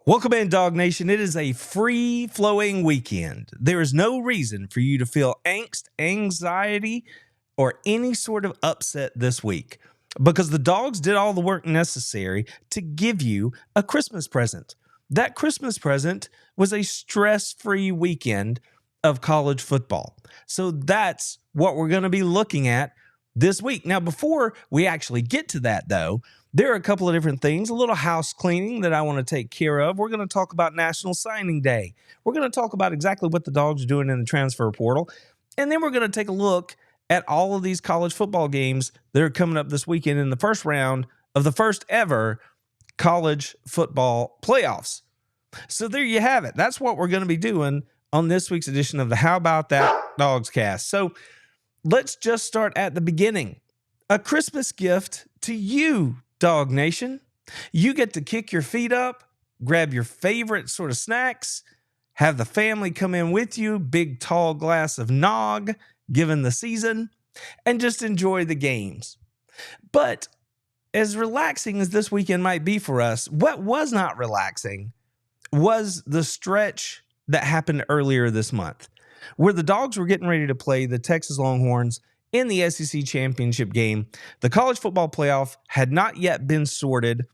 Welcome in, Dog Nation. It is a free-flowing weekend. There is no reason for you to feel angst, anxiety, or any sort of upset this week because the dogs did all the work necessary to give you a Christmas present. That Christmas present was a stress-free weekend of college football. So that's what we're going to be looking at this week. Now, before we actually get to that, though, there are a couple of different things, a little house cleaning that I want to take care of. We're going to talk about National Signing Day. We're going to talk about exactly what the Dogs are doing in the transfer portal. And then we're going to take a look at all of these college football games that are coming up this weekend in the first round of the first ever college football playoffs. So there you have it. That's what we're going to be doing on this week's edition of the How About That Dogs Cast. So let's just start at the beginning. A Christmas gift to you, Dog Nation. You get to kick your feet up, grab your favorite sort of snacks, have the family come in with you, big tall glass of nog, given the season, and just enjoy the games. But as relaxing as this weekend might be for us, what was not relaxing was the stretch that happened earlier this month, where the Dogs were getting ready to play the Texas Longhorns in the SEC championship game. The college football playoff had not yet been sorted.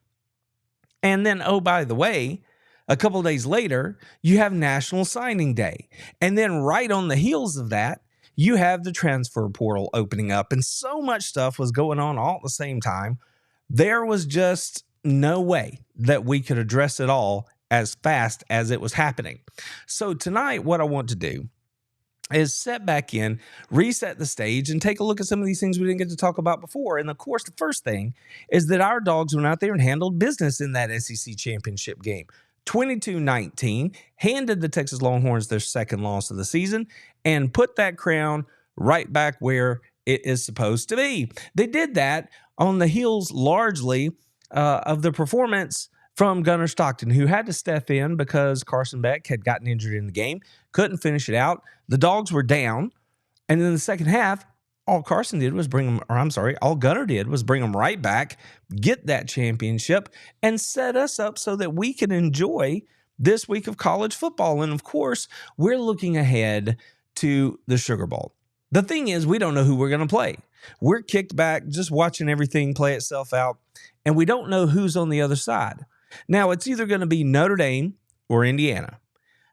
And then, oh, by the way, a couple of days later, you have National Signing Day. And then right on the heels of that, you have the transfer portal opening up. And so much stuff was going on all at the same time. There was just no way that we could address it all as fast as it was happening. So tonight, what I want to do is set back in, reset the stage, and take a look at some of these things we didn't get to talk about before. And of course, the first thing is that our Dogs went out there and handled business in that SEC championship game. 22-19, handed the Texas Longhorns their second loss of the season, and put that crown right back where it is supposed to be. They did that on the heels largely of the performance from Gunnar Stockton, who had to step in because Carson Beck had gotten injured in the game, couldn't finish it out. The Dogs were down, and in the second half, all Gunnar did was bring them right back, get that championship, and set us up so that we can enjoy this week of college football. And of course, we're looking ahead to the Sugar Bowl. The thing is, we don't know who we're going to play. We're kicked back, just watching everything play itself out, and we don't know who's on the other side. Now, it's either going to be Notre Dame or Indiana.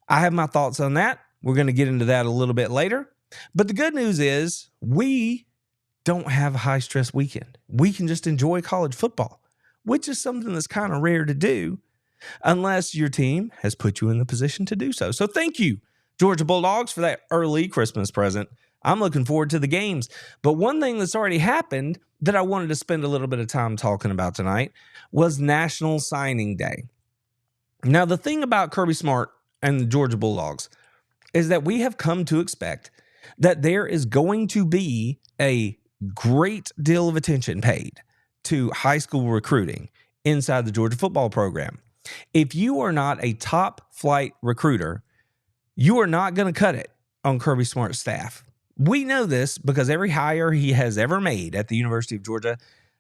I have my thoughts on that. We're going to get into that a little bit later. But the good news is we don't have a high-stress weekend. We can just enjoy college football, which is something that's kind of rare to do unless your team has put you in the position to do so. So thank you, Georgia Bulldogs, for that early Christmas present. I'm looking forward to the games. But one thing that's already happened that I wanted to spend a little bit of time talking about tonight was National Signing Day. Now, the thing about Kirby Smart and the Georgia Bulldogs is that we have come to expect that there is going to be a great deal of attention paid to high school recruiting inside the Georgia football program. If you are not a top flight recruiter, you are not going to cut it on Kirby Smart's staff. We know this because every hire he has ever made at the University of Georgia,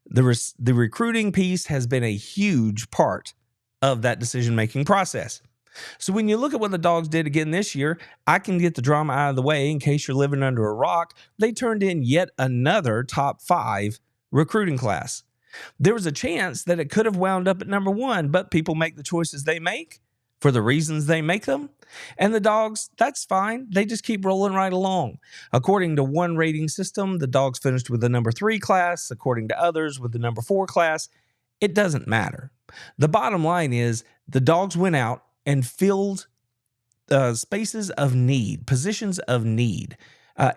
the recruiting piece has been a huge part of that decision-making process. So when you look at what the Dogs did again this year, I can get the drama out of the way in case you're living under a rock. They turned in yet another top 5 recruiting class. There was a chance that it could have wound up at number 1, but people make the choices they make for the reasons they make them. And the Dogs, that's fine. They just keep rolling right along. According to one rating system, the Dogs finished with the number 3 class. According to others, with the number 4 class. It doesn't matter. The bottom line is the Dogs went out and filled spaces of need, positions of need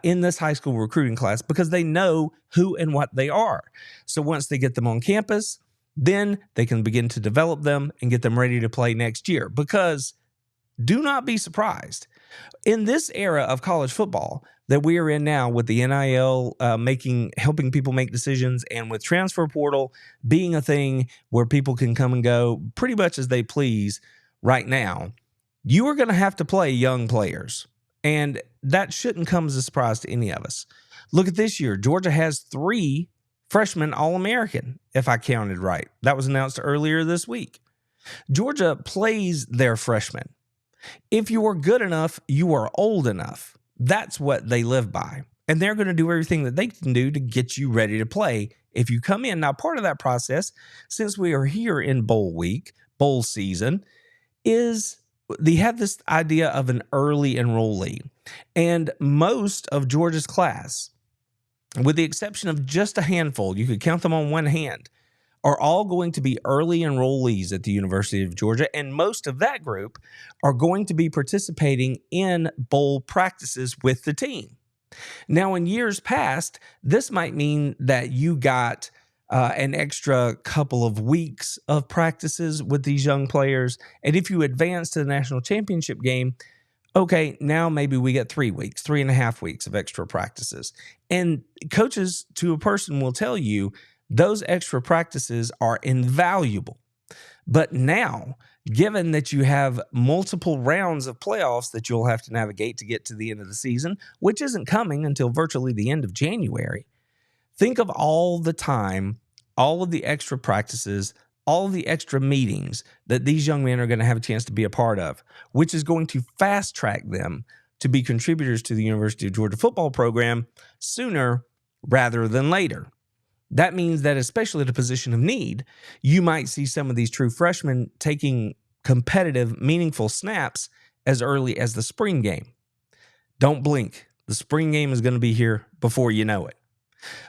in this high school recruiting class because they know who and what they are. So once they get them on campus, then they can begin to develop them and get them ready to play next year. Because do not be surprised. In this era of college football that we are in now with the NIL helping people make decisions, and with transfer portal being a thing where people can come and go pretty much as they please right now, you are going to have to play young players. And that shouldn't come as a surprise to any of us. Look at this year. Georgia has 3 freshman All-American, if I counted right. That was announced earlier this week. Georgia plays their freshmen. If you are good enough, you are old enough. That's what they live by. And they're going to do everything that they can do to get you ready to play if you come in. Now, part of that process, since we are here in bowl week, bowl season, is they have this idea of an early enrollee. And most of Georgia's class, with the exception of just a handful, you could count them on one hand, are all going to be early enrollees at the University of Georgia, and most of that group are going to be participating in bowl practices with the team. Now, in years past, this might mean that you got an extra couple of weeks of practices with these young players, and if you advance to the national championship game, okay, now maybe we get 3 weeks, 3.5 weeks of extra practices. And coaches to a person will tell you those extra practices are invaluable. But now, given that you have multiple rounds of playoffs that you'll have to navigate to get to the end of the season, which isn't coming until virtually the end of January, think of all the time, all of the extra practices, all of the extra meetings that these young men are going to have a chance to be a part of, which is going to fast track them to be contributors to the University of Georgia football program sooner rather than later. That means that, especially at a position of need, you might see some of these true freshmen taking competitive, meaningful snaps as early as the spring game. Don't blink. The spring game is going to be here before you know it.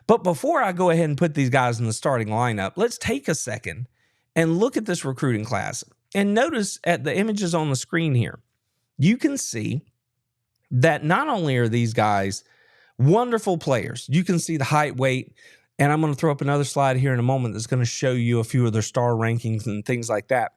But before I go ahead and put these guys in the starting lineup, let's take a second and look at this recruiting class. And notice at the images on the screen here, you can see that not only are these guys wonderful players, you can see the height, weight, and I'm going to throw up another slide here in a moment that's going to show you a few of their star rankings and things like that.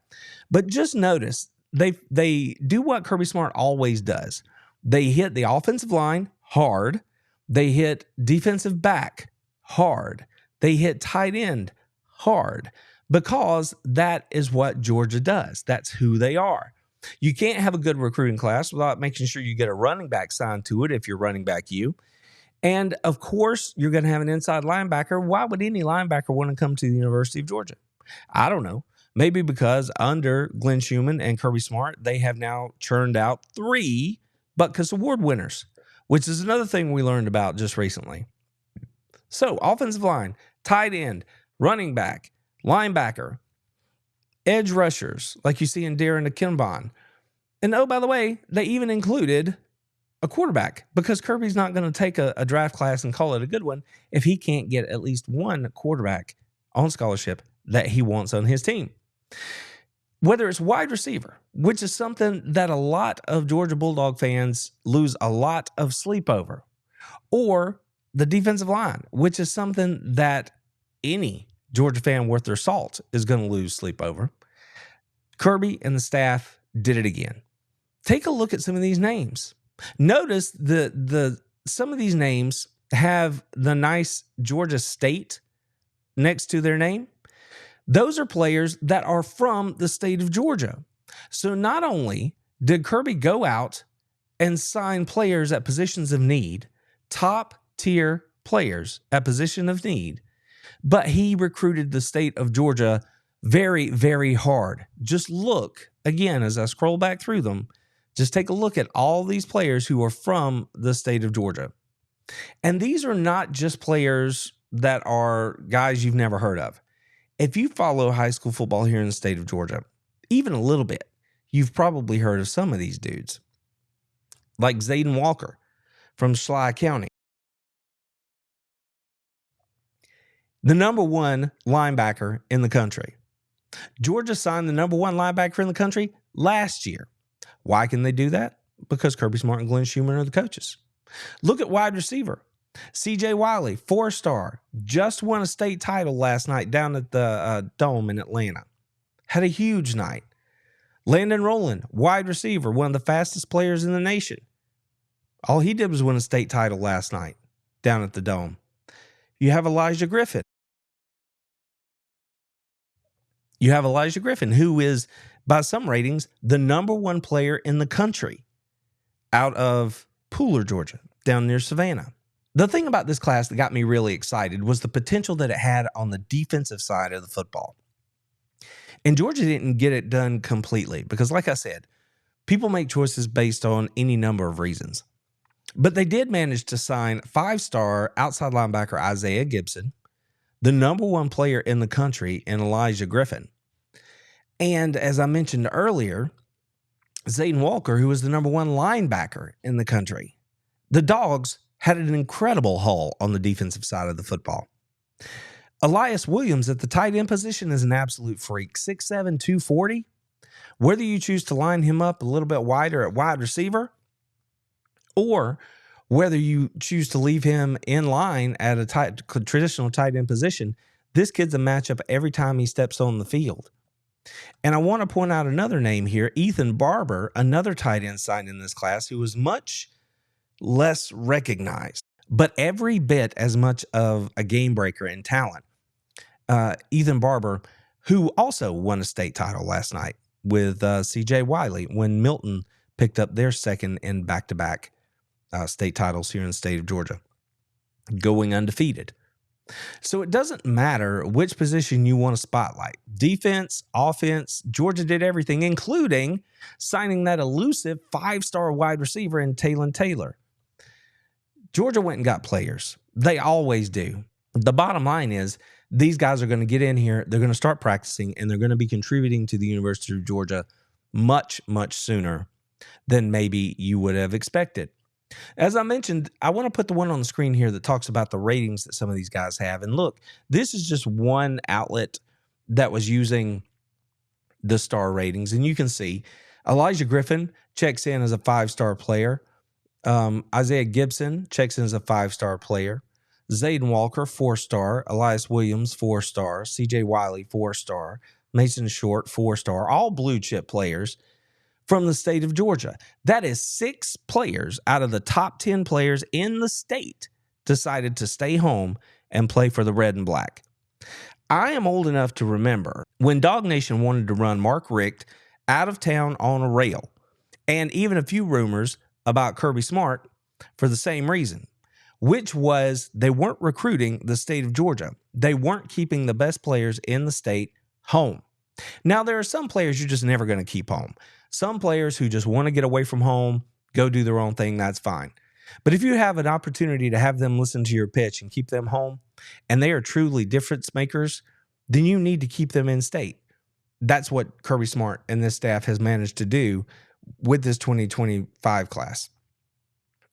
But just notice they do what Kirby Smart always does. They hit the offensive line hard. They hit defensive back hard. They hit tight end hard, because that is what Georgia does. That's who they are. You can't have a good recruiting class without making sure you get a running back signed to it if you're running back you. And, of course, you're going to have an inside linebacker. Why would any linebacker want to come to the University of Georgia? I don't know. Maybe because under Glenn Schumann and Kirby Smart, they have now churned out 3 Butkus Award winners, which is another thing we learned about just recently. So, offensive line, tight end, running back, linebacker, edge rushers, like you see in Darren Akinbon. And, oh, by the way, they even included a quarterback, because Kirby's not going to take a draft class and call it a good one if he can't get at least one quarterback on scholarship that he wants on his team. Whether it's wide receiver, which is something that a lot of Georgia Bulldog fans lose a lot of sleep over, or the defensive line, which is something that any Georgia fan worth their salt is going to lose sleep over, Kirby and the staff did it again. Take a look at some of these names. Notice the some of these names have the nice Georgia State next to their name. Those are players that are from the state of Georgia. So not only did Kirby go out and sign players at positions of need, top tier players at position of need, but he recruited the state of Georgia very, very hard. Just look again as I scroll back through them. Just take a look at all these players who are from the state of Georgia. And these are not just players that are guys you've never heard of. If you follow high school football here in the state of Georgia, even a little bit, you've probably heard of some of these dudes. Like Zayden Walker from Schley County. The number 1 linebacker in the country. Georgia signed the number 1 linebacker in the country last year. Why can they do that? Because Kirby Smart and Glenn Schumann are the coaches. Look at wide receiver. C.J. Wiley, 4-star, just won a state title last night down at the Dome in Atlanta. Had a huge night. Landon Rowland, wide receiver, one of the fastest players in the nation. All he did was win a state title last night down at the Dome. You have Elijah Griffin. Who is, by some ratings, the number 1 player in the country out of Pooler, Georgia, down near Savannah. The thing about this class that got me really excited was the potential that it had on the defensive side of the football. And Georgia didn't get it done completely because, like I said, people make choices based on any number of reasons. But they did manage to sign 5-star outside linebacker Isaiah Gibson, the number 1 player in the country in Elijah Griffin. And as I mentioned earlier, Zayden Walker, who was the number 1 linebacker in the country. The Dogs had an incredible haul on the defensive side of the football. Elias Williams at the tight end position is an absolute freak, 6'7", 240. Whether you choose to line him up a little bit wider at wide receiver, or whether you choose to leave him in line at a traditional tight end position, this kid's a matchup every time he steps on the field. And I want to point out another name here, Ethan Barber, another tight end signed in this class who was much less recognized, but every bit as much of a game breaker in talent. Ethan Barber, who also won a state title last night with C.J. Wiley when Milton picked up their second in back-to-back state titles here in the state of Georgia, going undefeated. So it doesn't matter which position you want to spotlight. Defense, offense, Georgia did everything, including signing that elusive 5-star wide receiver in Talon Taylor. Georgia went and got players. They always do. The bottom line is these guys are going to get in here, they're going to start practicing, and they're going to be contributing to the University of Georgia much, much sooner than maybe you would have expected. As I mentioned, I want to put the one on the screen here that talks about the ratings that some of these guys have. And look, this is just one outlet that was using the star ratings. And you can see Elijah Griffin checks in as a 5-star player. Isaiah Gibson checks in as a 5-star player. Zayden Walker, 4-star. Elias Williams, 4-star. C.J. Wiley, 4-star. Mason Short, 4-star. All blue chip players from the state of Georgia. That is 6 players out of the top 10 players in the state decided to stay home and play for the red and black. I am old enough to remember when Dog Nation wanted to run Mark Richt out of town on a rail, and even a few rumors about Kirby Smart for the same reason, which was they weren't recruiting the state of Georgia. They weren't keeping the best players in the state home. Now, there are some players you're just never going to keep home. Some players who just want to get away from home, go do their own thing, that's fine. But if you have an opportunity to have them listen to your pitch and keep them home, and they are truly difference makers, then you need to keep them in state. That's what Kirby Smart and this staff has managed to do with this 2025 class.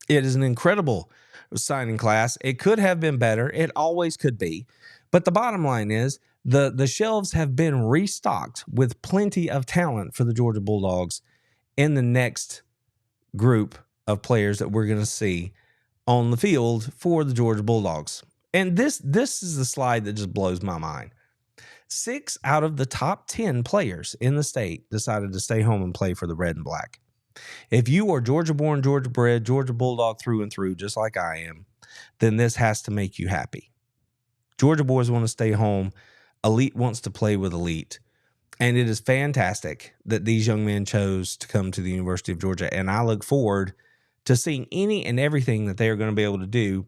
It is an incredible signing class. It could have been better. It always could be. But the bottom line is, the shelves have been restocked with plenty of talent for the Georgia Bulldogs in the next group of players that we're going to see on the field for the Georgia Bulldogs. And this is the slide that just blows my mind. 6 out of the top 10 players in the state decided to stay home and play for the red and black. If you are Georgia-born, Georgia-bred, Georgia Bulldog through and through, just like I am, then this has to make you happy. Georgia boys want to stay home. Elite wants to play with elite. And it is fantastic that these young men chose to come to the University of Georgia. And I look forward to seeing any and everything that they are going to be able to do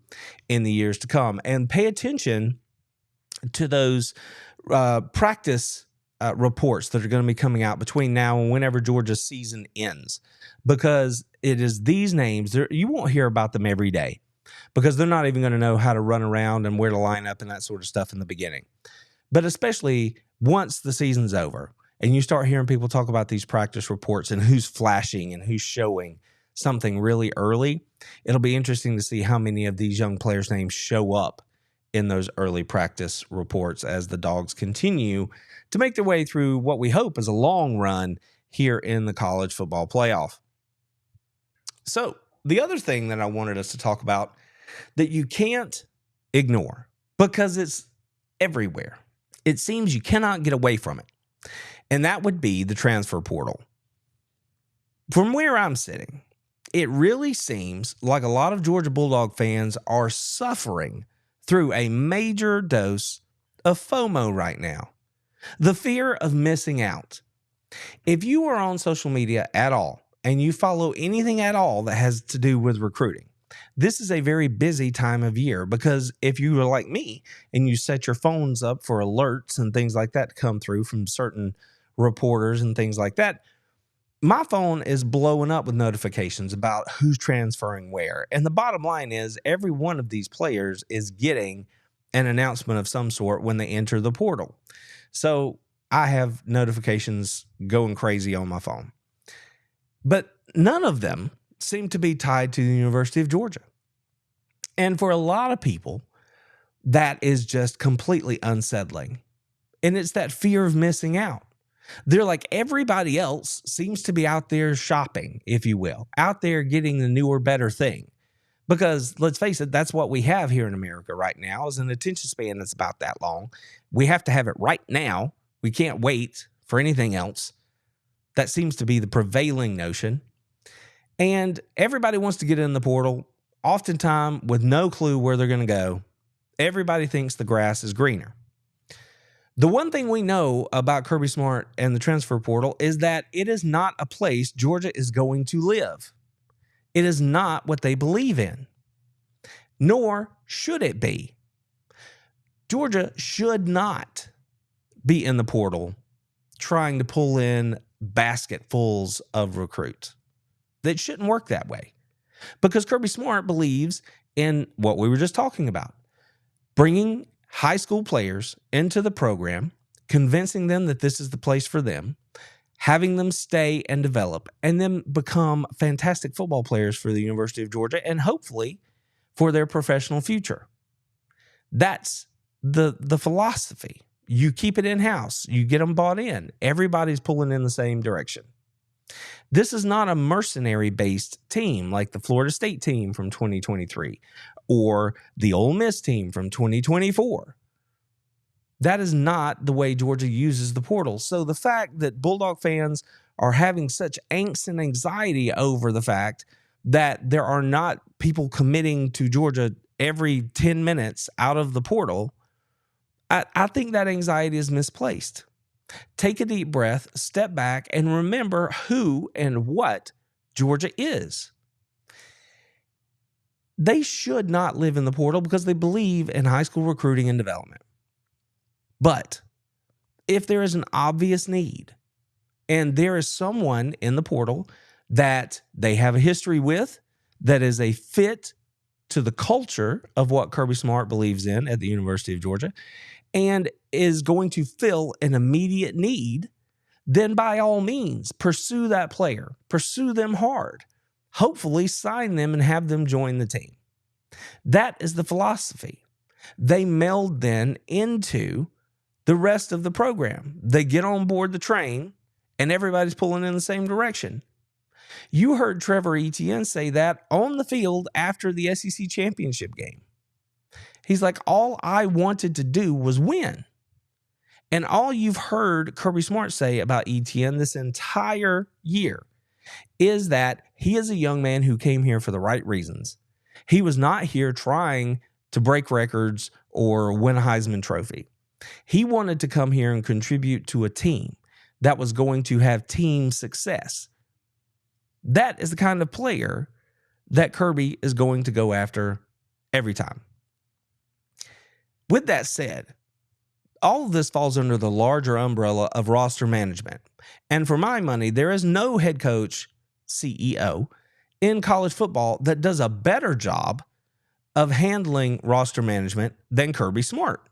in the years to come. And pay attention to those practice reports that are going to be coming out between now and whenever Georgia's season ends. Because it is these names, you won't hear about them every day. Because they're not even going to know how to run around and where to line up and that sort of stuff in the beginning. But especially once the season's over and you start hearing people talk about these practice reports and who's flashing and who's showing something really early, it'll be interesting to see how many of these young players' names show up in those early practice reports as the Dogs continue to make their way through what we hope is a long run here in the college football playoff. So the other thing that I wanted us to talk about that you can't ignore because it's everywhere. It seems you cannot get away from it. And that would be the transfer portal. From where I'm sitting, it really seems like a lot of Georgia Bulldog fans are suffering through a major dose of FOMO right now. The fear of missing out. If you are on social media at all and you follow anything at all that has to do with recruiting, this is a very busy time of year because if you are like me and you set your phones up for alerts and things like that to come through from certain reporters and things like that, my phone is blowing up with notifications about who's transferring where. And the bottom line is every one of these players is getting an announcement of some sort when they enter the portal. So I have notifications going crazy on my phone. But none of them seem to be tied to the University of Georgia. And for a lot of people, that is just completely unsettling. And it's that fear of missing out. They're like everybody else seems to be out there shopping, if you will, out there getting the newer, better thing. Because let's face it, that's what we have here in America right now is an attention span that's about that long. We have to have it right now. We can't wait for anything else. That seems to be the prevailing notion. And everybody wants to get in the portal, oftentimes with no clue where they're going to go. Everybody thinks the grass is greener. The one thing we know about Kirby Smart and the transfer portal is that it is not a place Georgia is going to live. It is not what they believe in, nor should it be. Georgia should not be in the portal trying to pull in basketfuls of recruits. That shouldn't work that way because Kirby Smart believes in what we were just talking about, bringing high school players into the program, convincing them that this is the place for them, having them stay and develop, and then become fantastic football players for the University of Georgia and hopefully for their professional future. That's the philosophy. You keep it in-house. You get them bought in. Everybody's pulling in the same direction. This is not a mercenary-based team like the Florida State team from 2023 or the Ole Miss team from 2024. That is not the way Georgia uses the portal. So the fact that Bulldog fans are having such angst and anxiety over the fact that there are not people committing to Georgia every 10 minutes out of the portal, I think that anxiety is misplaced. Take a deep breath, step back, and remember who and what Georgia is. They should not live in the portal because they believe in high school recruiting and development. But if there is an obvious need and there is someone in the portal that they have a history with that is a fit to the culture of what Kirby Smart believes in at the University of Georgia and is going to fill an immediate need, then by all means, pursue that player. Pursue them hard. Hopefully sign them and have them join the team. That is the philosophy. They meld then into the rest of the program. They get on board the train and everybody's pulling in the same direction. You heard Trevor Etienne say that on the field after the SEC championship game. He's like, all I wanted to do was win. And all you've heard Kirby Smart say about Etienne this entire year is that he is a young man who came here for the right reasons. He was not here trying to break records or win a Heisman Trophy. He wanted to come here and contribute to a team that was going to have team success. That is the kind of player that Kirby is going to go after every time. With that said, all of this falls under the larger umbrella of roster management. And for my money, there is no head coach, CEO, in college football that does a better job of handling roster management than Kirby Smart.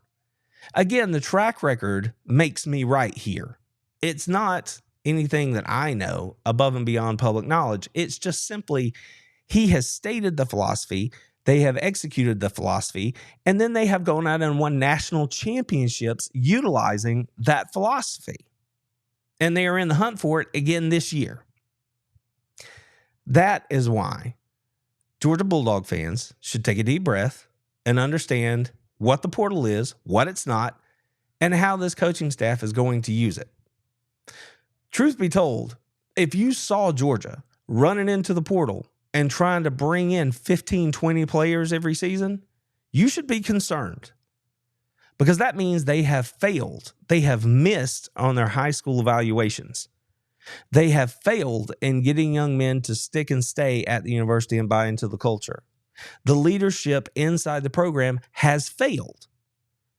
Again, the track record makes me right here. It's not anything that I know above and beyond public knowledge. It's just simply he has stated the philosophy, they have executed the philosophy, and then they have gone out and won national championships utilizing that philosophy. And they are in the hunt for it again this year. That is why Georgia Bulldog fans should take a deep breath and understand what the portal is, what it's not, and how this coaching staff is going to use it. Truth be told, if you saw Georgia running into the portal and trying to bring in 15, 20 players every season, you should be concerned because that means they have failed. They have missed on their high school evaluations. They have failed in getting young men to stick and stay at the university and buy into the culture. The leadership inside the program has failed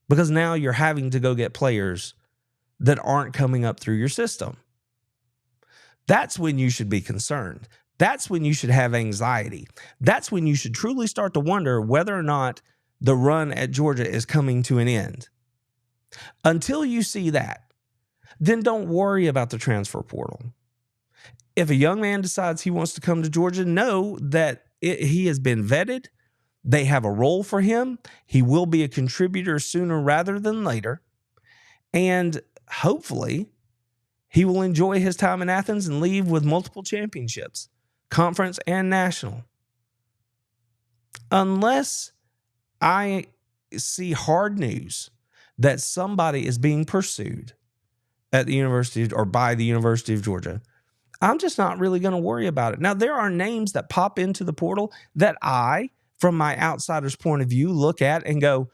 because now you're having to go get players that aren't coming up through your system. That's when you should be concerned. That's when you should have anxiety. That's when you should truly start to wonder whether or not the run at Georgia is coming to an end. Until you see that, then don't worry about the transfer portal. If a young man decides he wants to come to Georgia, know that he has been vetted. They have a role for him. He will be a contributor sooner rather than later. And hopefully, he will enjoy his time in Athens and leave with multiple championships, conference and national. Unless I see hard news that somebody is being pursued at the university or by the University of Georgia, I'm just not really going to worry about it. Now, there are names that pop into the portal that I, from my outsider's point of view, look at and go,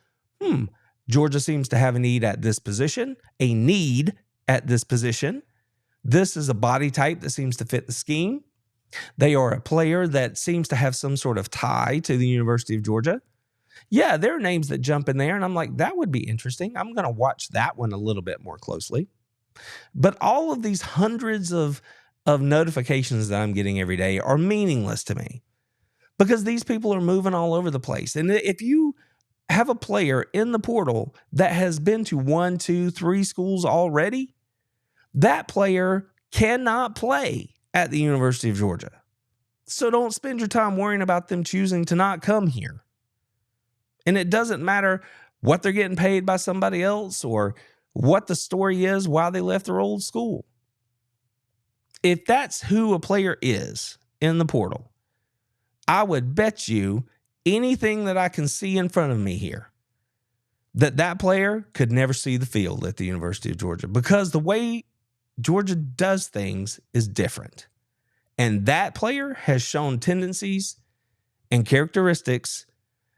Georgia seems to have a need at this position, This is a body type that seems to fit the scheme. They are a player that seems to have some sort of tie to the University of Georgia. Yeah, there are names that jump in there, and I'm like, that would be interesting. I'm going to watch that one a little bit more closely. But all of these hundreds of notifications that I'm getting every day are meaningless to me because these people are moving all over the place. And if you have a player in the portal that has been to 1, 2, 3 schools already, that player cannot play at the University of Georgia. So don't spend your time worrying about them choosing to not come here. And it doesn't matter what they're getting paid by somebody else or what the story is why they left their old school. If that's who a player is in the portal, I would bet you anything that I can see in front of me here that player could never see the field at the University of Georgia because the way Georgia does things is different. And that player has shown tendencies and characteristics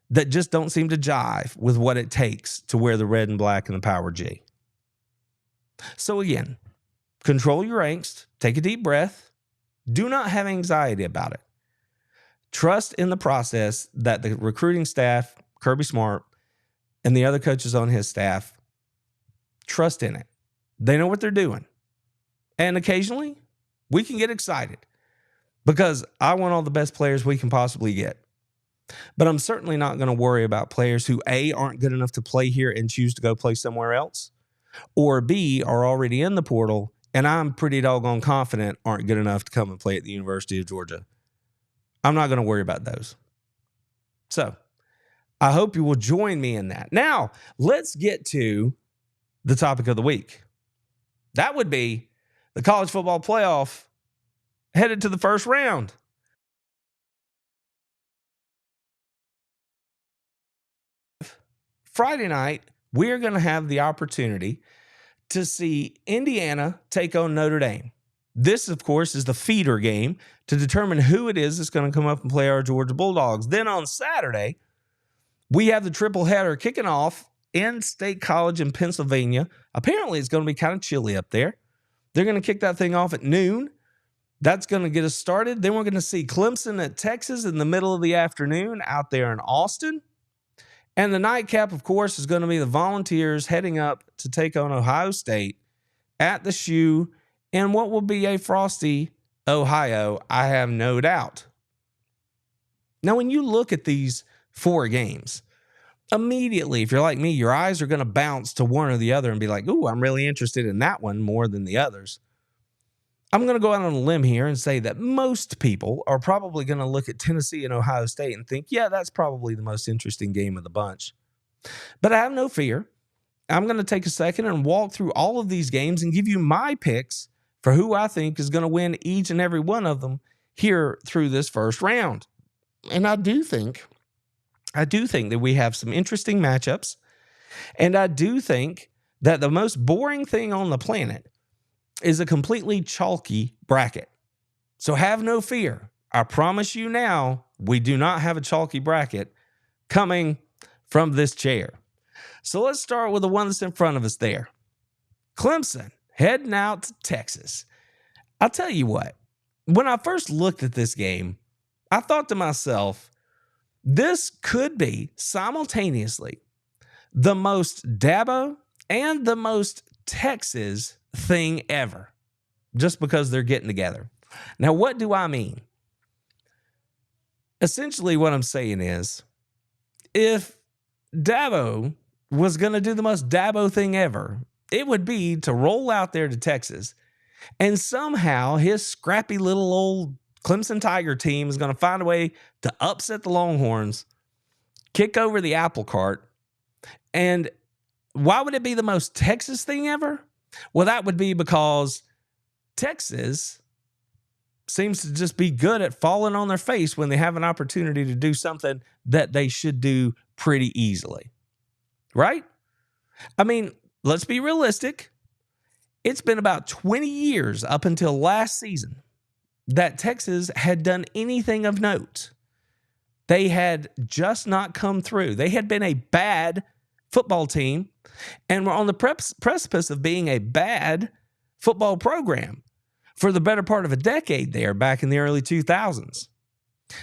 that just don't seem to jive with what it takes to wear the red and black and the power G. So again, control your angst, take a deep breath, do not have anxiety about it. Trust in the process that the recruiting staff, Kirby Smart, and the other coaches on his staff, trust in it. They know what they're doing. And occasionally, we can get excited because I want all the best players we can possibly get. But I'm certainly not going to worry about players who, A, aren't good enough to play here and choose to go play somewhere else, or B, are already in the portal and I'm pretty doggone confident aren't good enough to come and play at the University of Georgia. I'm not going to worry about those. So I hope you will join me in that. Now, let's get to the topic of the week. That would be the college football playoff headed to the first round. Friday night, we're going to have the opportunity to see Indiana take on Notre Dame. This, of course, is the feeder game to determine who it is that's going to come up and play our Georgia Bulldogs. Then on Saturday, we have the triple header kicking off in State College in Pennsylvania. Apparently, it's going to be kind of chilly up there. They're going to kick that thing off at noon. That's going to get us started. Then we're going to see Clemson at Texas in the middle of the afternoon out there in Austin. And the nightcap, of course, is going to be the Volunteers heading up to take on Ohio State at the Shoe in what will be a frosty Ohio, I have no doubt. Now, when you look at these 4 games, immediately, if you're like me, your eyes are going to bounce to one or the other and be like, ooh, I'm really interested in that one more than the others. I'm going to go out on a limb here and say that most people are probably going to look at Tennessee and Ohio State and think, yeah, that's probably the most interesting game of the bunch. But I have no fear. I'm going to take a second and walk through all of these games and give you my picks for who I think is going to win each and every one of them here through this first round. And I do think that we have some interesting matchups. And I do think that the most boring thing on the planet is a completely chalky bracket. So have no fear. I promise you now, we do not have a chalky bracket coming from this chair. So let's start with the one that's in front of us there. Clemson heading out to Texas. I'll tell you what, when I first looked at this game, I thought to myself, this could be simultaneously the most Dabo and the most Texas thing ever, just because they're getting together. Now, what do I mean? Essentially, what I'm saying is, if Dabo was going to do the most Dabo thing ever, it would be to roll out there to Texas, and somehow his scrappy little old Clemson Tiger team is going to find a way to upset the Longhorns, kick over the apple cart. And why would it be the most Texas thing ever? Well, that would be because Texas seems to just be good at falling on their face when they have an opportunity to do something that they should do pretty easily. Right? I mean, let's be realistic. It's been about 20 years up until last season that Texas had done anything of note. They had just not come through. They had been a bad football team and were on the precipice of being a bad football program for the better part of a decade there back in the early 2000s.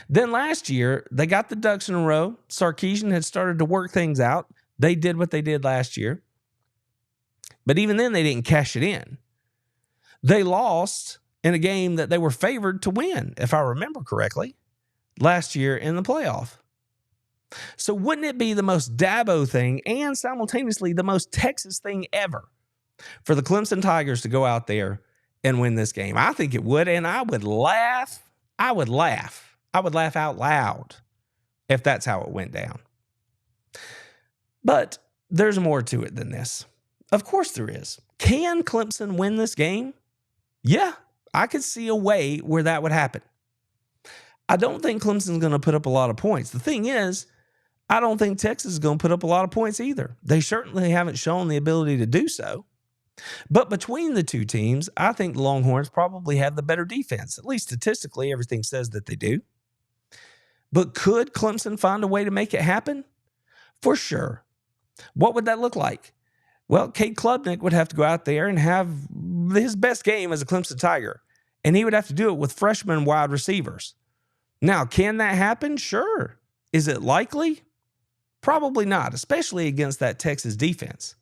Then last year, they got the ducks in a row. Sarkisian had started to work things out. They did what they did last year. But even then, they didn't cash it in. They lost in a game that they were favored to win, if I remember correctly, last year in the playoff. So wouldn't it be the most Dabo thing and simultaneously the most Texas thing ever for the Clemson Tigers to go out there and win this game? I think it would, and I would laugh. I would laugh out loud if that's how it went down. But there's more to it than this. Of course there is. Can Clemson win this game? Yeah, I could see a way where that would happen. I don't think Clemson's going to put up a lot of points. The thing is, I don't think Texas is going to put up a lot of points either. They certainly haven't shown the ability to do so. But between the two teams, I think the Longhorns probably have the better defense. At least statistically, everything says that they do. But could Clemson find a way to make it happen? For sure. What would that look like? Well, Cade Klubnik would have to go out there and have his best game as a Clemson Tiger. And he would have to do it with freshman wide receivers. Now, can that happen? Sure. Is it likely? Probably not, especially against that Texas defense.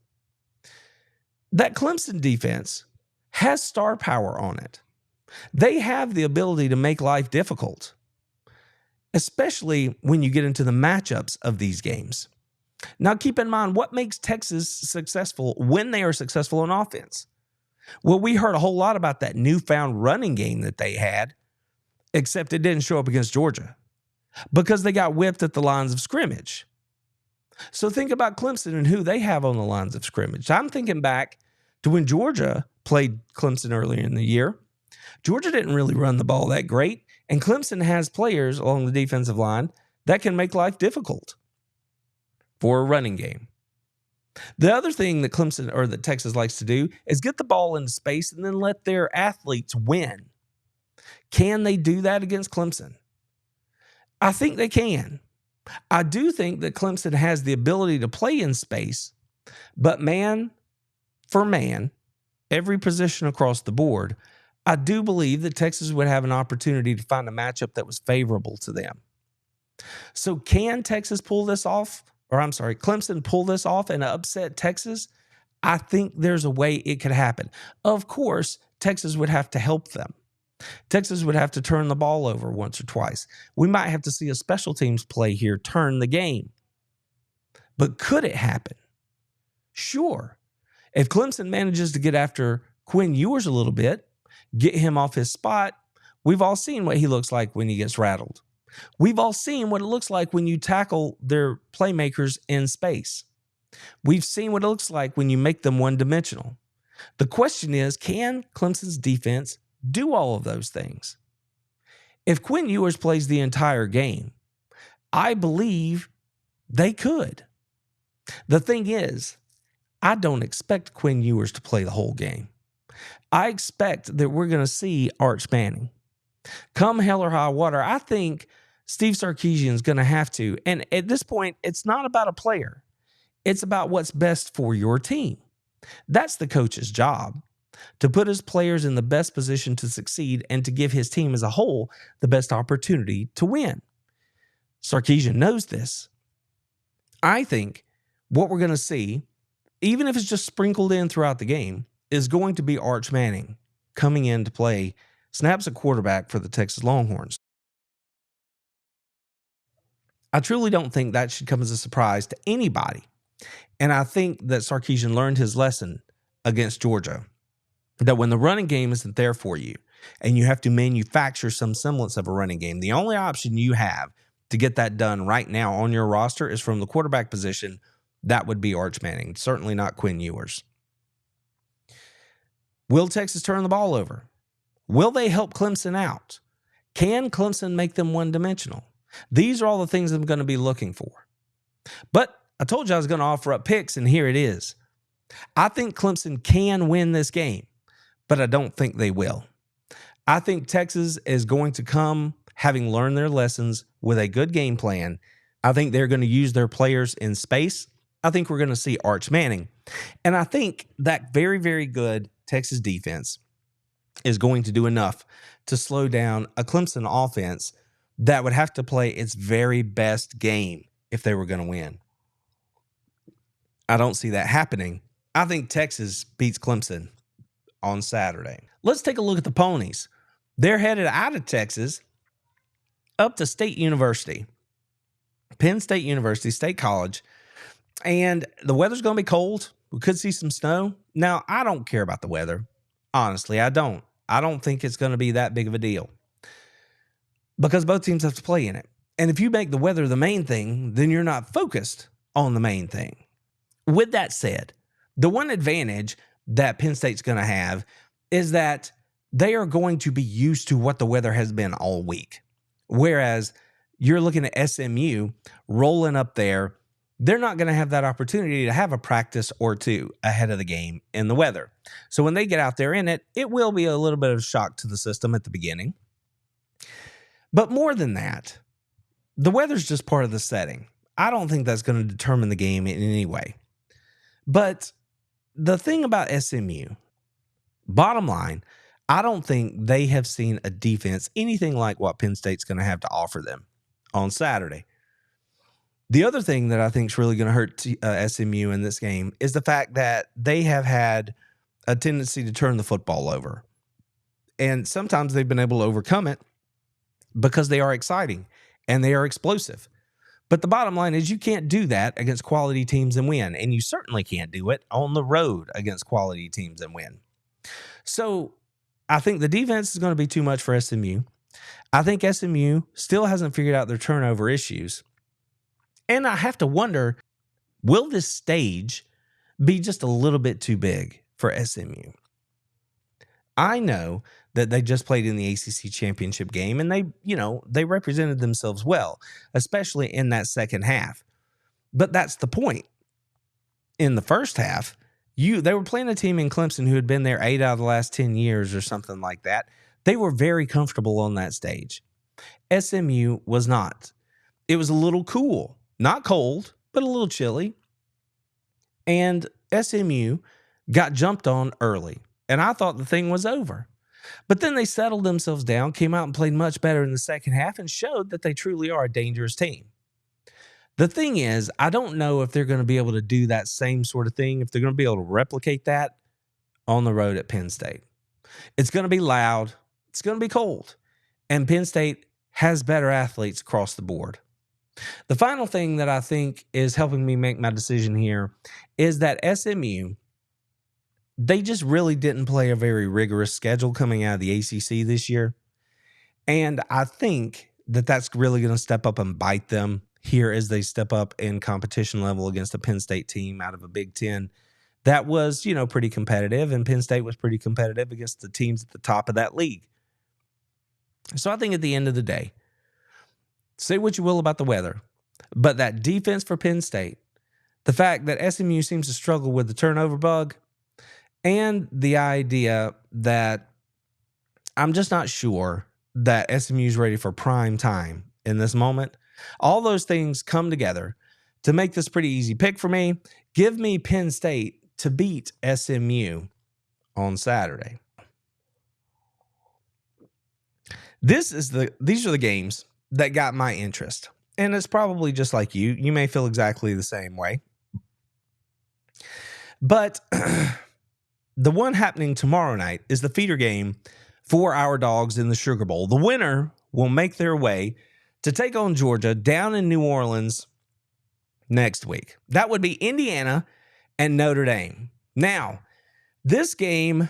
That Clemson defense has star power on it. They have the ability to make life difficult, especially when you get into the matchups of these games. Now, keep in mind, what makes Texas successful when they are successful on offense? Well, we heard a whole lot about that newfound running game that they had, except it didn't show up against Georgia because they got whipped at the lines of scrimmage. So think about Clemson and who they have on the lines of scrimmage. I'm thinking back to when Georgia played Clemson earlier in the year. Georgia didn't really run the ball that great, and Clemson has players along the defensive line that can make life difficult for a running game. The other thing that Clemson or that Texas likes to do is get the ball into space and then let their athletes win. Can they do that against Clemson? I think they can. I do think that Clemson has the ability to play in space, but man for man, every position across the board, I do believe that Texas would have an opportunity to find a matchup that was favorable to them. So can Texas pull this off? Clemson pull this off and upset Texas? I think there's a way it could happen. Of course, Texas would have to help them. Texas would have to turn the ball over once or twice. We might have to see a special teams play here turn the game. But could it happen? Sure. If Clemson manages to get after Quinn Ewers a little bit, get him off his spot, we've all seen what he looks like when he gets rattled. We've all seen what it looks like when you tackle their playmakers in space. We've seen what it looks like when you make them one-dimensional. The question is, can Clemson's defense do all of those things? If Quinn Ewers plays the entire game, I believe they could. The thing is, I don't expect Quinn Ewers to play the whole game. I expect that we're going to see Arch Manning. Come hell or high water, I think Steve Sarkisian is going to have to. And at this point, it's not about a player. It's about what's best for your team. That's the coach's job, to put his players in the best position to succeed and to give his team as a whole the best opportunity to win. Sarkisian knows this. I think what we're going to see, even if it's just sprinkled in throughout the game, is going to be Arch Manning coming in to play snaps at quarterback for the Texas Longhorns. I truly don't think that should come as a surprise to anybody. And I think that Sarkisian learned his lesson against Georgia, that when the running game isn't there for you and you have to manufacture some semblance of a running game, the only option you have to get that done right now on your roster is from the quarterback position. That would be Arch Manning, certainly not Quinn Ewers. Will Texas turn the ball over? Will they help Clemson out? Can Clemson make them one-dimensional? These are all the things I'm going to be looking for. But I told you I was going to offer up picks, and here it is. I think Clemson can win this game, but I don't think they will. I think Texas is going to come having learned their lessons with a good game plan. I think they're going to use their players in space. I think we're going to see Arch Manning. And I think that very, very good Texas defense is going to do enough to slow down a Clemson offense that would have to play its very best game if they were going to win. I don't see that happening. I think Texas beats Clemson on Saturday. Let's take a look at the Ponies. They're headed out of Texas up to State University, Penn State University, State College, and the weather's going to be cold. We could see some snow. Now, I don't care about the weather. Honestly, I don't. I don't think it's going to be that big of a deal because both teams have to play in it. And if you make the weather the main thing, then you're not focused on the main thing. With that said, the one advantage that Penn State's going to have is that they are going to be used to what the weather has been all week. Whereas you're looking at SMU rolling up there, they're not going to have that opportunity to have a practice or two ahead of the game in the weather. So when they get out there in it, it will be a little bit of a shock to the system at the beginning. But more than that, the weather's just part of the setting. I don't think that's going to determine the game in any way. But the thing about SMU, bottom line, I don't think they have seen a defense anything like what Penn State's going to have to offer them on Saturday. The other thing that I think is really going to hurt SMU in this game is the fact that they have had a tendency to turn the football over. And sometimes they've been able to overcome it because they are exciting and they are explosive. But the bottom line is you can't do that against quality teams and win. And you certainly can't do it on the road against quality teams and win. So I think the defense is going to be too much for SMU. I think SMU still hasn't figured out their turnover issues. And I have to wonder, will this stage be just a little bit too big for SMU? I know that they just played in the ACC championship game and they represented themselves well, especially in that second half. But that's the point. In the first half, they were playing a team in Clemson who had been there 8 out of the last 10 years or something like that. They were very comfortable on that stage. SMU was not. It was a little cool, not cold, but a little chilly. And SMU got jumped on early. And I thought the thing was over. But then they settled themselves down, came out and played much better in the second half and showed that they truly are a dangerous team. The thing is, I don't know if they're going to be able to do that same sort of thing, if they're going to be able to replicate that on the road at Penn State. It's going to be loud. It's going to be cold. And Penn State has better athletes across the board. The final thing that I think is helping me make my decision here is that SMU, they just really didn't play a very rigorous schedule coming out of the ACC this year. And I think that that's really going to step up and bite them here as they step up in competition level against a Penn State team out of a Big Ten that was, pretty competitive. And Penn State was pretty competitive against the teams at the top of that league. So I think at the end of the day, say what you will about the weather, but that defense for Penn State, the fact that SMU seems to struggle with the turnover bug, and the idea that I'm just not sure that SMU is ready for prime time in this moment. All those things come together to make this pretty easy pick for me. Give me Penn State to beat SMU on Saturday. These are the games that got my interest. And it's probably just like you. You may feel exactly the same way. But the one happening tomorrow night is the feeder game for our Dogs in the Sugar Bowl. The winner will make their way to take on Georgia down in New Orleans next week. That would be Indiana and Notre Dame. Now, this game,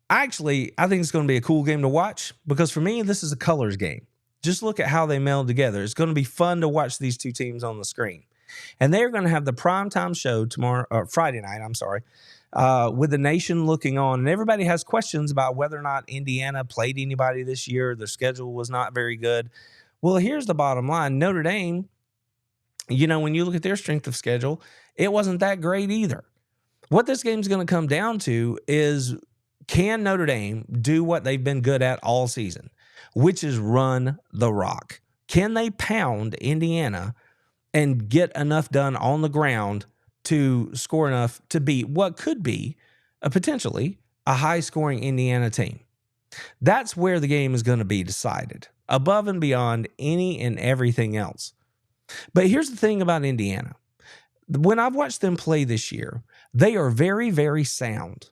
I think it's going to be a cool game to watch because for me, this is a colors game. Just look at how they meld together. It's going to be fun to watch these two teams on the screen. And they're going to have the primetime show Friday night, with the nation looking on. And everybody has questions about whether or not Indiana played anybody this year. Their schedule was not very good. Well, here's the bottom line. Notre Dame, when you look at their strength of schedule, it wasn't that great either. What this game's going to come down to is, can Notre Dame do what they've been good at all season, which is run the rock? Can they pound Indiana and get enough done on the ground to score enough to beat what could be potentially a high-scoring Indiana team? That's where the game is going to be decided, above and beyond any and everything else. But here's the thing about Indiana. When I've watched them play this year, they are very, very sound.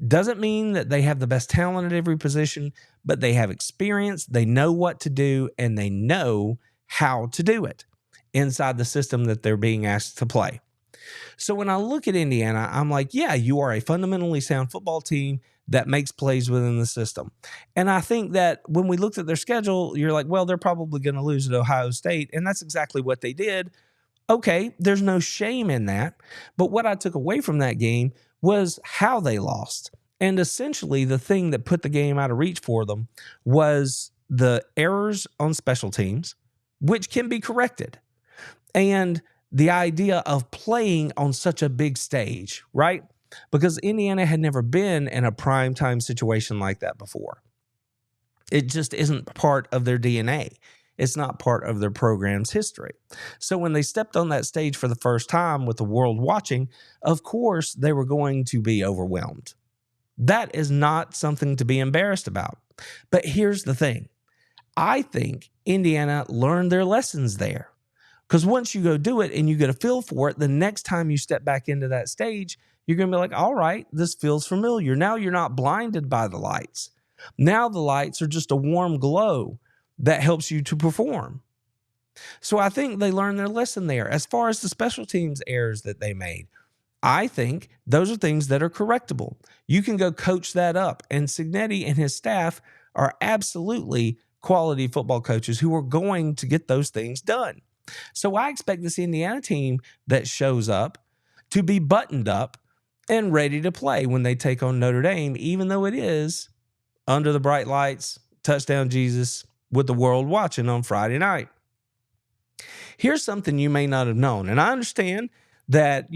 Doesn't mean that they have the best talent at every position, but they have experience, they know what to do, and they know how to do it inside the system that they're being asked to play. So when I look at Indiana, I'm like, yeah, you are a fundamentally sound football team that makes plays within the system. And I think that when we looked at their schedule, you're like, well, they're probably going to lose at Ohio State. And that's exactly what they did. Okay, there's no shame in that. But what I took away from that game was how they lost. And essentially, the thing that put the game out of reach for them was the errors on special teams, which can be corrected, and the idea of playing on such a big stage, right? Because Indiana had never been in a primetime situation like that before. It just isn't part of their DNA. It's not part of their program's history. So when they stepped on that stage for the first time with the world watching, of course, they were going to be overwhelmed. That is not something to be embarrassed about. But here's the thing. I think Indiana learned their lessons there. Because once you go do it and you get a feel for it, the next time you step back into that stage, you're going to be like, all right, this feels familiar. Now you're not blinded by the lights. Now the lights are just a warm glow that helps you to perform. So I think they learned their lesson there. As far as the special teams errors that they made, I think those are things that are correctable. You can go coach that up. And Cignetti and his staff are absolutely quality football coaches who are going to get those things done. So I expect this Indiana team that shows up to be buttoned up and ready to play when they take on Notre Dame, even though it is under the bright lights, touchdown Jesus, with the world watching on Friday night. Here's something you may not have known. And I understand that,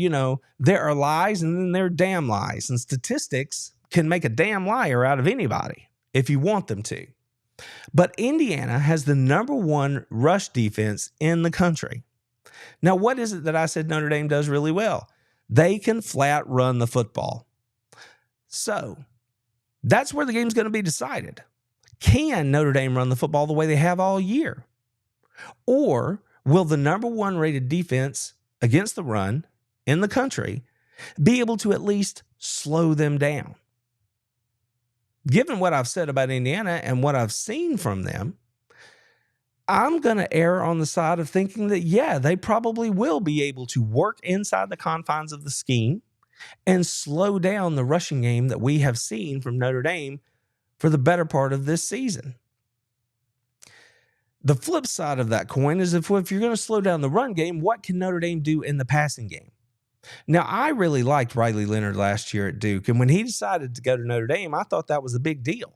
there are lies and then there are damn lies. And statistics can make a damn liar out of anybody if you want them to. But Indiana has the number one rush defense in the country. Now, what is it that I said Notre Dame does really well? They can flat run the football. So that's where the game's going to be decided. Can Notre Dame run the football the way they have all year? Or will the number one rated defense against the run in the country be able to at least slow them down? Given what I've said about Indiana and what I've seen from them, I'm going to err on the side of thinking that, yeah, they probably will be able to work inside the confines of the scheme and slow down the rushing game that we have seen from Notre Dame for the better part of this season. The flip side of that coin is if you're going to slow down the run game, what can Notre Dame do in the passing game? Now, I really liked Riley Leonard last year at Duke, and when he decided to go to Notre Dame, I thought that was a big deal.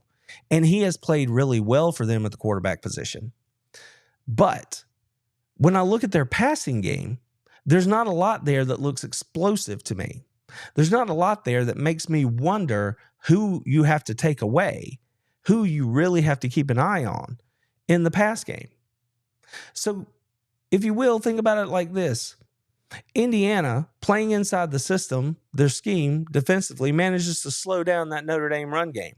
And he has played really well for them at the quarterback position. But when I look at their passing game, there's not a lot there that looks explosive to me. There's not a lot there that makes me wonder who you have to take away, who you really have to keep an eye on in the pass game. So, if you will, think about it like this. Indiana, playing inside the system, their scheme defensively manages to slow down that Notre Dame run game.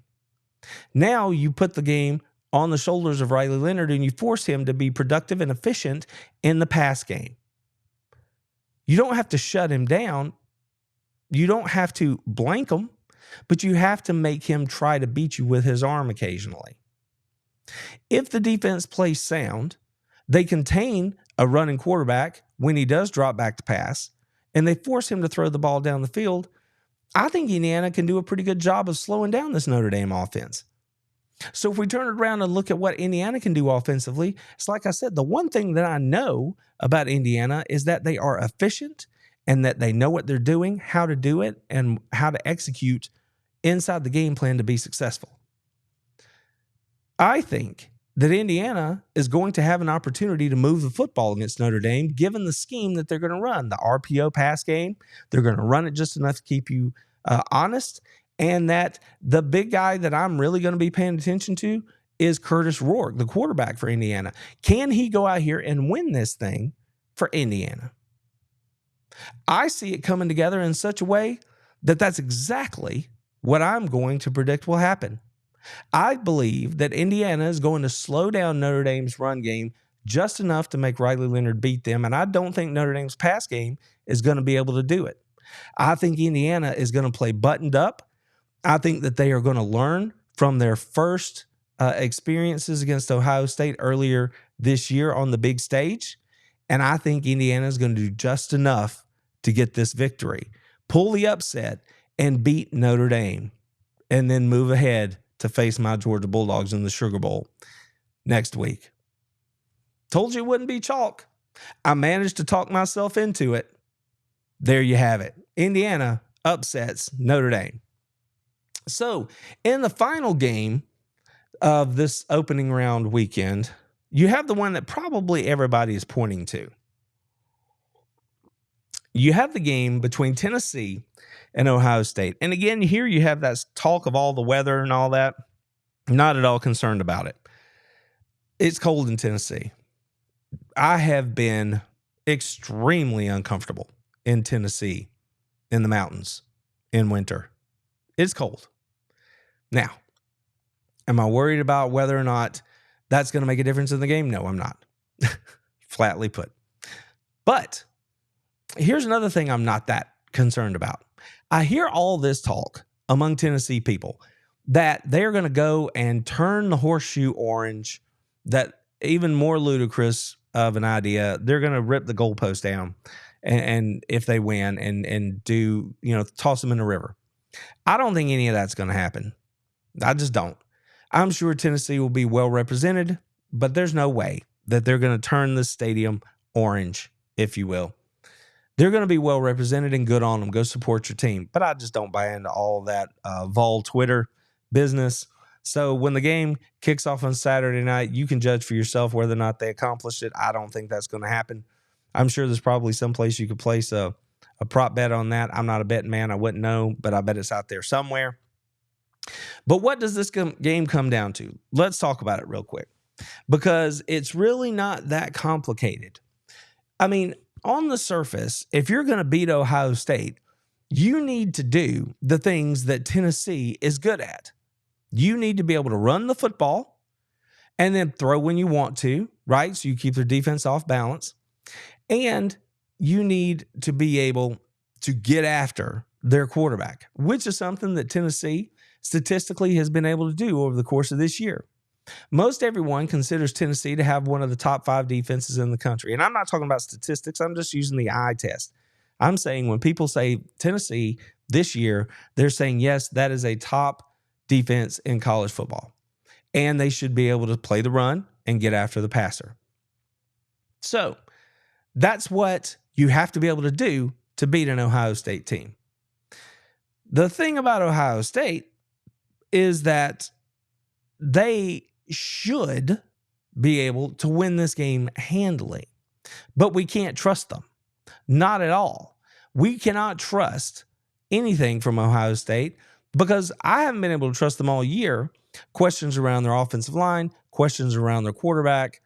Now you put the game on the shoulders of Riley Leonard and you force him to be productive and efficient in the pass game. You don't have to shut him down. You don't have to blank him, but you have to make him try to beat you with his arm occasionally. If the defense plays sound, they contain a running quarterback when he does drop back to pass, and they force him to throw the ball down the field. I think Indiana can do a pretty good job of slowing down this Notre Dame offense. So if we turn it around and look at what Indiana can do offensively, it's like I said, the one thing that I know about Indiana is that they are efficient and that they know what they're doing, how to do it, and how to execute inside the game plan to be successful. I think that Indiana is going to have an opportunity to move the football against Notre Dame, given the scheme that they're going to run, the RPO pass game. They're going to run it just enough to keep you honest, and that the big guy that I'm really going to be paying attention to is Curtis Rourke, the quarterback for Indiana. Can he go out here and win this thing for Indiana? I see it coming together in such a way that that's exactly what I'm going to predict will happen. I believe that Indiana is going to slow down Notre Dame's run game just enough to make Riley Leonard beat them, and I don't think Notre Dame's pass game is going to be able to do it. I think Indiana is going to play buttoned up. I think that they are going to learn from their first experiences against Ohio State earlier this year on the big stage, and I think Indiana is going to do just enough to get this victory, pull the upset, and beat Notre Dame, and then move ahead to face my Georgia Bulldogs in the Sugar Bowl next week. Told you it wouldn't be chalk. I managed to talk myself into it. There you have it. Indiana upsets Notre Dame. So, in the final game of this opening round weekend, you have the one that probably everybody is pointing to. You have the game between Tennessee and Ohio State. And again, here you have that talk of all the weather and all that. Not at all concerned about it. It's cold in Tennessee. I have been extremely uncomfortable in Tennessee in the mountains in winter. It's cold. Now, am I worried about whether or not that's going to make a difference in the game? No, I'm not. Flatly put. But here's another thing I'm not that concerned about. I hear all this talk among Tennessee people that they're going to go and turn the horseshoe orange, that even more ludicrous of an idea, they're going to rip the goalpost down and if they win and do, toss them in the river. I don't think any of that's going to happen. I just don't. I'm sure Tennessee will be well represented, but there's no way that they're going to turn the stadium orange, if you will. They're going to be well represented and good on them. Go support your team. But I just don't buy into all of that vol Twitter business. So when the game kicks off on Saturday night, you can judge for yourself whether or not they accomplished it. I don't think that's going to happen. I'm sure there's probably some place you could place a prop bet on that. I'm not a betting man. I wouldn't know, but I bet it's out there somewhere. But what does this game come down to? Let's talk about it real quick, because it's really not that complicated. I mean, on the surface, if you're going to beat Ohio State, you need to do the things that Tennessee is good at. You need to be able to run the football and then throw when you want to, right? So you keep their defense off balance. And you need to be able to get after their quarterback, which is something that Tennessee statistically has been able to do over the course of this year. Most everyone considers Tennessee to have one of the top 5 defenses in the country. And I'm not talking about statistics. I'm just using the eye test. I'm saying when people say Tennessee this year, they're saying, yes, that is a top defense in college football. And they should be able to play the run and get after the passer. So that's what you have to be able to do to beat an Ohio State team. The thing about Ohio State is that they should be able to win this game handily, but we can't trust them. Not at all. We cannot trust anything from Ohio State because I haven't been able to trust them all year. Questions around their offensive line, questions around their quarterback.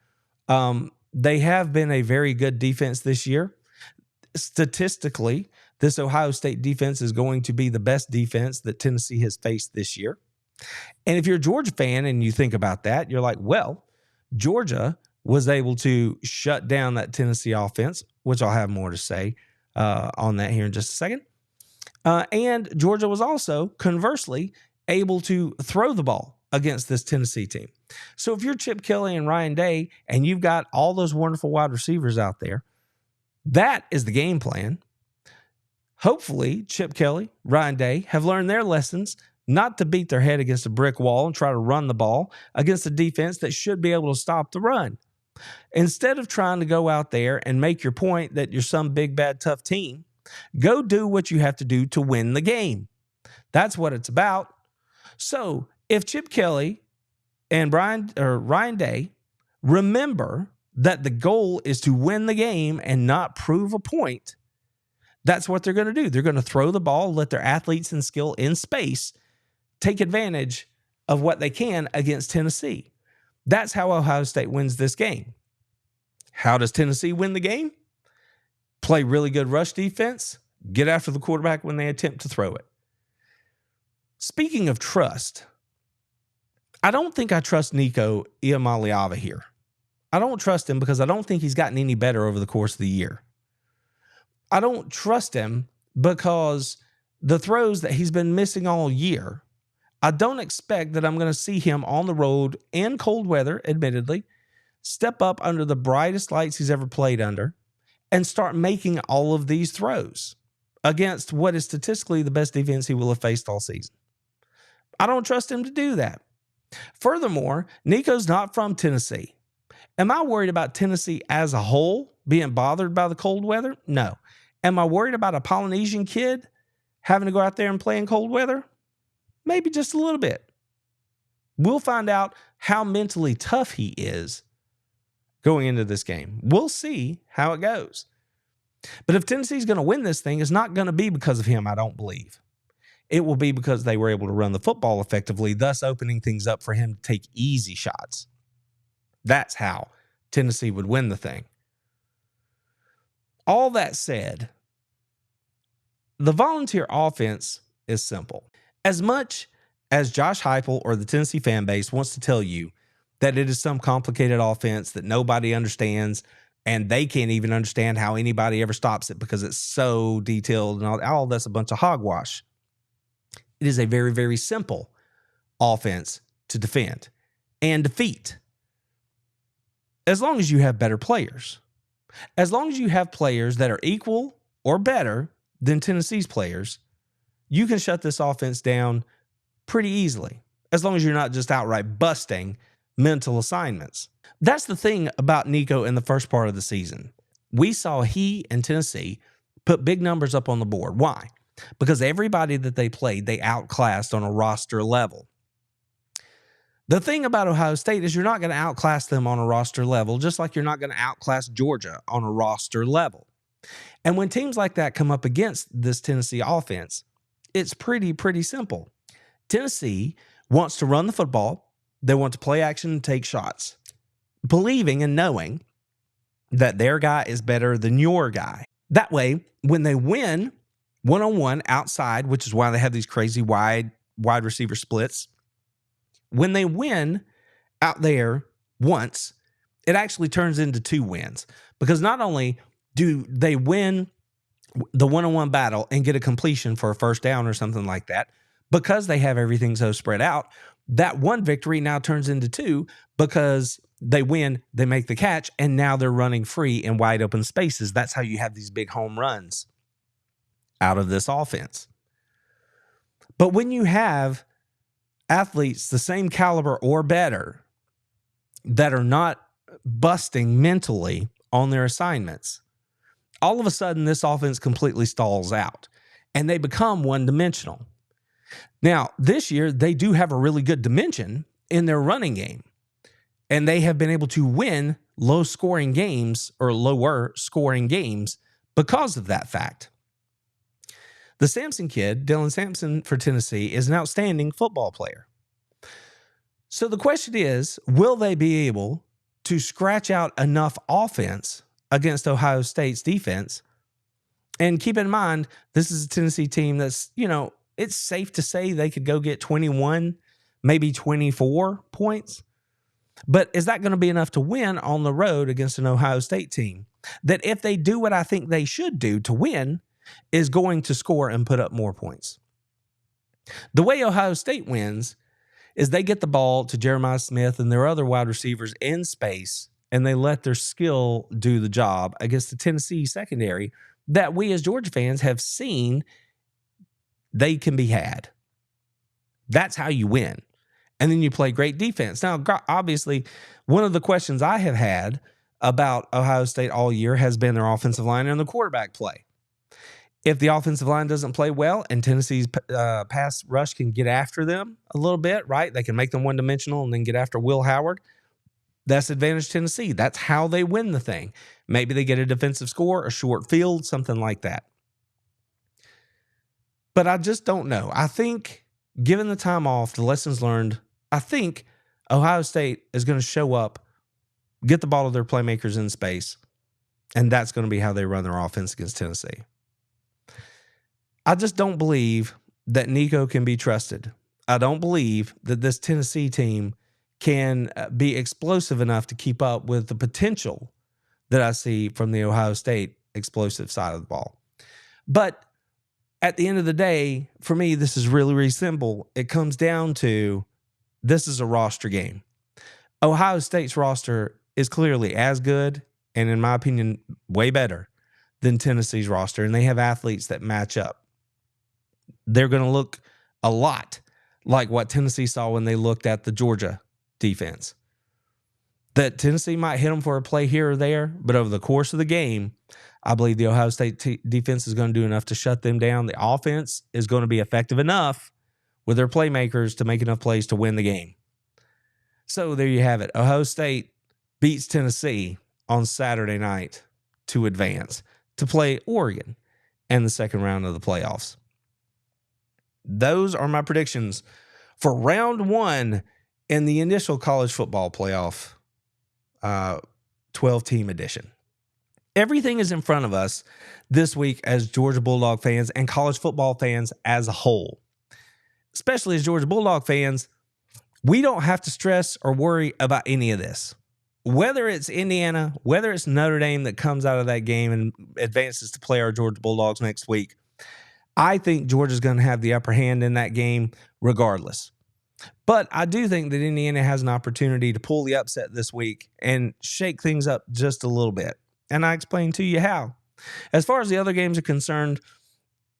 They have been a very good defense this year. Statistically, this Ohio State defense is going to be the best defense that Tennessee has faced this year. And if you're a Georgia fan and you think about that, you're like, well, Georgia was able to shut down that Tennessee offense, which I'll have more to say on that here in just a second. And Georgia was also, conversely, able to throw the ball against this Tennessee team. So if you're Chip Kelly and Ryan Day and you've got all those wonderful wide receivers out there, that is the game plan. Hopefully, Chip Kelly, Ryan Day have learned their lessons not to beat their head against a brick wall and try to run the ball against a defense that should be able to stop the run. Instead of trying to go out there and make your point that you're some big, bad, tough team, go do what you have to do to win the game. That's what it's about. So if Chip Kelly and Ryan Day remember that the goal is to win the game and not prove a point, that's what they're going to do. They're going to throw the ball, let their athletes and skill in space take advantage of what they can against Tennessee. That's how Ohio State wins this game. How does Tennessee win the game? Play really good rush defense, get after the quarterback when they attempt to throw it. Speaking of trust, I don't think I trust Nico Iamaleava here. I don't trust him because I don't think he's gotten any better over the course of the year. I don't trust him because the throws that he's been missing all year, I don't expect that I'm going to see him on the road in cold weather, admittedly, step up under the brightest lights he's ever played under and start making all of these throws against what is statistically the best defense he will have faced all season. I don't trust him to do that. Furthermore, Nico's not from Tennessee. Am I worried about Tennessee as a whole being bothered by the cold weather? No. Am I worried about a Polynesian kid having to go out there and play in cold weather? Maybe just a little bit. We'll find out how mentally tough he is going into this game. We'll see how it goes. But if Tennessee's going to win this thing, it's not going to be because of him, I don't believe. It will be because they were able to run the football effectively, thus opening things up for him to take easy shots. That's how Tennessee would win the thing. All that said, the Volunteer offense is simple. As much as Josh Heupel or the Tennessee fan base wants to tell you that it is some complicated offense that nobody understands and they can't even understand how anybody ever stops it because it's so detailed and all that's a bunch of hogwash. It is a very, very simple offense to defend and defeat. As long as you have better players. As long as you have players that are equal or better than Tennessee's players, you can shut this offense down pretty easily, as long as you're not just outright busting mental assignments. That's the thing about Nico in the first part of the season. We saw he and Tennessee put big numbers up on the board. Why? Because everybody that they played, they outclassed on a roster level. The thing about Ohio State is you're not going to outclass them on a roster level, just like you're not going to outclass Georgia on a roster level. And when teams like that come up against this Tennessee offense, it's pretty simple. Tennessee wants to run the football. They want to play action and take shots, believing and knowing that their guy is better than your guy. That way, when they win one-on-one outside, which is why they have these crazy wide receiver splits, when they win out there once, it actually turns into 2 wins. Because not only do they win the one-on-one battle and get a completion for a first down or something like that, because they have everything so spread out, that one victory now turns into 2 because they win, they make the catch, and now they're running free in wide open spaces. That's how you have these big home runs out of this offense. But when you have athletes the same caliber or better that are not busting mentally on their assignments, all of a sudden this offense completely stalls out and they become one-dimensional. Now, this year, they do have a really good dimension in their running game, and they have been able to win low-scoring games or lower-scoring games because of that fact. The Sampson kid, Dylan Sampson for Tennessee, is an outstanding football player. So the question is, will they be able to scratch out enough offense against Ohio State's defense? And keep in mind, this is a Tennessee team that's, it's safe to say they could go get 21, maybe 24 points. But is that going to be enough to win on the road against an Ohio State team that if they do what I think they should do to win, is going to score and put up more points. The way Ohio State wins is they get the ball to Jeremiah Smith and their other wide receivers in space, and they let their skill do the job against the Tennessee secondary that we as Georgia fans have seen they can be had. That's how you win. And then you play great defense. Now, obviously, one of the questions I have had about Ohio State all year has been their offensive line and the quarterback play. If the offensive line doesn't play well and Tennessee's pass rush can get after them a little bit, right? They can make them one-dimensional and then get after Will Howard. That's advantage Tennessee. That's how they win the thing. Maybe they get a defensive score, a short field, something like that. But I just don't know. I think, given the time off, the lessons learned, I think Ohio State is going to show up, get the ball to their playmakers in space, and that's going to be how they run their offense against Tennessee. I just don't believe that Nico can be trusted. I don't believe that this Tennessee team can be explosive enough to keep up with the potential that I see from the Ohio State explosive side of the ball. But at the end of the day, for me, this is really, really simple. It comes down to this is a roster game. Ohio State's roster is clearly as good and, in my opinion, way better than Tennessee's roster, and they have athletes that match up. They're going to look a lot like what Tennessee saw when they looked at the Georgia defense. That Tennessee might hit them for a play here or there, but over the course of the game, I believe the Ohio State defense is going to do enough to shut them down. The offense is going to be effective enough with their playmakers to make enough plays to win the game. So there you have it. Ohio State beats Tennessee on Saturday night to advance to play Oregon in the second round of the playoffs. Those are my predictions for round one in the initial college football playoff 12-team edition. Everything is in front of us this week as Georgia Bulldog fans and college football fans as a whole. Especially as Georgia Bulldog fans, we don't have to stress or worry about any of this. Whether it's Indiana, whether it's Notre Dame that comes out of that game and advances to play our Georgia Bulldogs next week, I think Georgia's going to have the upper hand in that game regardless. But I do think that Indiana has an opportunity to pull the upset this week and shake things up just a little bit. And I explained to you how. As far as the other games are concerned,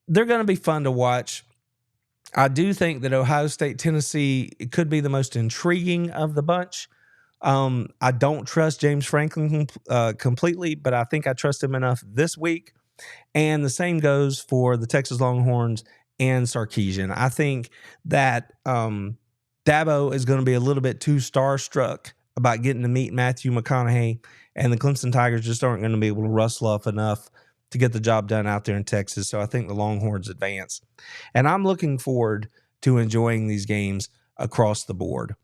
they're going to be fun to watch. I do think that Ohio State, Tennessee, it could be the most intriguing of the bunch. I don't trust James Franklin completely, but I think I trust him enough this week. And the same goes for the Texas Longhorns and Sarkisian. I think that Dabo is going to be a little bit too starstruck about getting to meet Matthew McConaughey, and the Clemson Tigers just aren't going to be able to rustle up enough to get the job done out there in Texas. So I think the Longhorns advance. And I'm looking forward to enjoying these games across the board.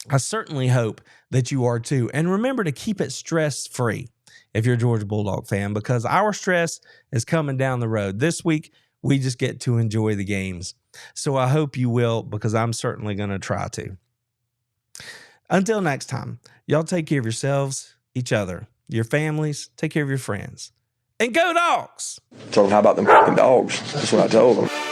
I certainly hope that you are too. And remember to keep it stress-free if you're a Georgia Bulldog fan, because our stress is coming down the road. This week, we just get to enjoy the games. So I hope you will, because I'm certainly going to try to. Until next time, y'all take care of yourselves, each other, your families, take care of your friends. And go Dogs! Told them, how about them fucking dogs? That's what I told them.